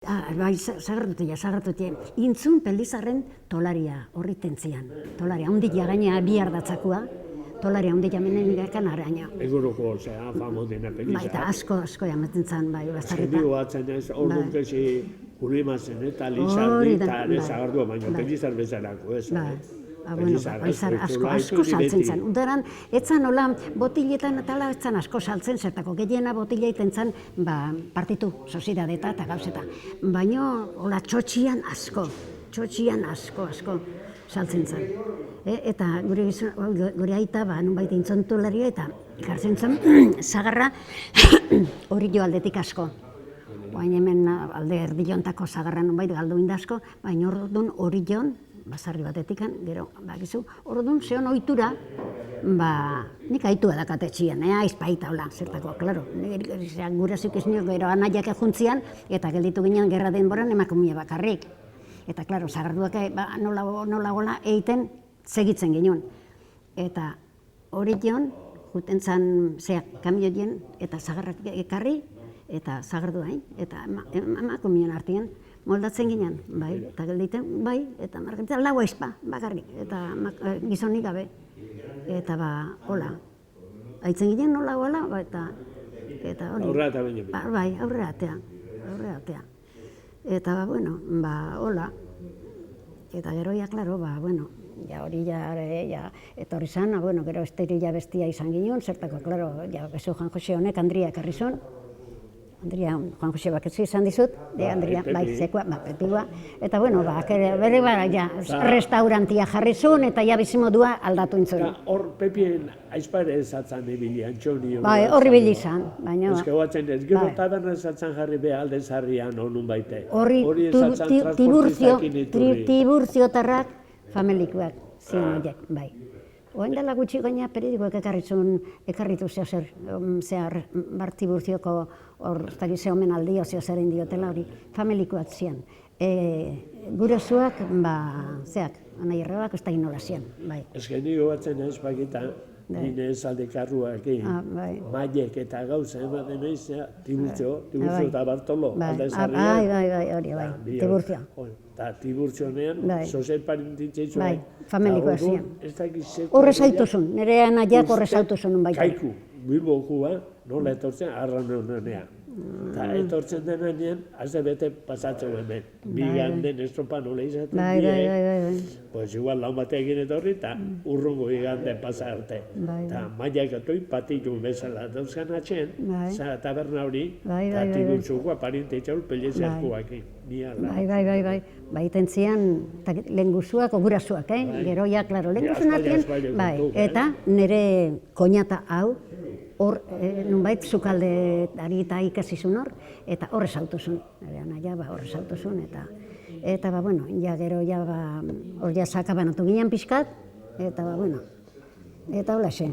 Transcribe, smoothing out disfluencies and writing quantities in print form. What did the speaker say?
Bai, sagartutia. Intzun pelizarren tolaria, horri tentzian. Tolaria, hundia gaina bi ardatzakua, tolaria hundia menen ikan araña. Eguroko, zera, famo dena pelizar. Bai, eta asko jamaten zan, bai, bastarrita. Zendigo batzen ez, orduan kezi Ulimazen eta Lizardi eta zagardua, baina pelizar bezalako, ez. Pelizar asko saltzen zen. Udaran, etzan hola botiletan eta etzan asko saltzen zertako. Gehiena botila iten zen partitu, sozidadeta eta gauzeta. Baina hola txotxian asko saltzen zen. Eta gure aita, nunbait intzontularia eta ikartzen zen zagarra hori jo aldetik asko. Baina hemen alde erdillontako zagarra nunbait galdu indasko, baina orduan hori joan, basarri batetikan, gero, bakizu, orduan zeon ohitura, nik aitua dakatetxian, aizpaita, hola, zertako, klaro. Gurazik ez nio, gero anaiak ejuntzian, eta gelditu ginen gerra denboran emakumia bakarrik. Eta, klaro, zagarduak nola gola egiten segitzen ginen. Eta hori joan, juten zan, kamioien, eta zagarrak ekarri, eta zagardu hain, eta emakumien artean, moldatzen ginen, bai, eta gelditen, bai, eta margaritzen lau aizpa, bakarrik, eta gizonik gabe. Eta hola, haitzen ginen nola gola, eta hori. Aurrera eta baino. Bai, aurrera atea. Eta, bueno, hola. Eta gero, ja, klaro, hori etorri zan, gero esterila bestia izan ginen, zertako, klaro, bezu Juan Jose honek, Andria ekarri zuen. Andria, Juan Jose baketzi izan dizut, Andria, bai, zekua, petigua. Eta, bere restaurantia jarri zuen, eta bizimodua aldatu intzun. Hor Pepien aizpare ezatzen ibili, antxonio. Bai, horri bili izan, baina... Ez batzen ez, gero taberna ezatzen jarri beha alde zarrian honun baite. Horri tiburziotarrak familikoak ziren horiek, bai. Oen dela gutxi gaina periodikoek ekarritu zehar bar tiburzioko zeo menaldio zeo diotela hori familikoak zian. Gurasoak, anai errebak ez da inola zian, bai. Ez genio batzen ez bakita, nire esaldekarruak maiek eta gauza ematen eizea, Tiburtzio eta Bartolo, alde zarrian. Bai, Tiburtzio. Eta Tiburtzionean, zozen parintitzeitzu. Bai, familikoa zian. Horrez hautuzun, nire anaiak horrez hautuzun. Kaiku, Bilbokua, nola etortzen, arran honenea. Eta etortzen denean, azte bete pasatzen hemen. Bigan den estropa nola izaten die. Pues igual lau batekin etorri eta urrungo igande pasa arte. Eta maiak atoi patitu bezala dauzkan atxen, taberna hori, eta Tiburtzukoa parintitzaul pelezerkoakin. Bai. Baiten zian, lehenguzuak, ogurasuak, gero ja, klaro, lehenguzun artean, eta nire koñata hau, hor, nunbait, zukaldetari eta ikasizun hor, eta horrez autozun, horrez autozun, eta, gero, hor ja sakabanatu ginen pixkat, eta, eta hola xe.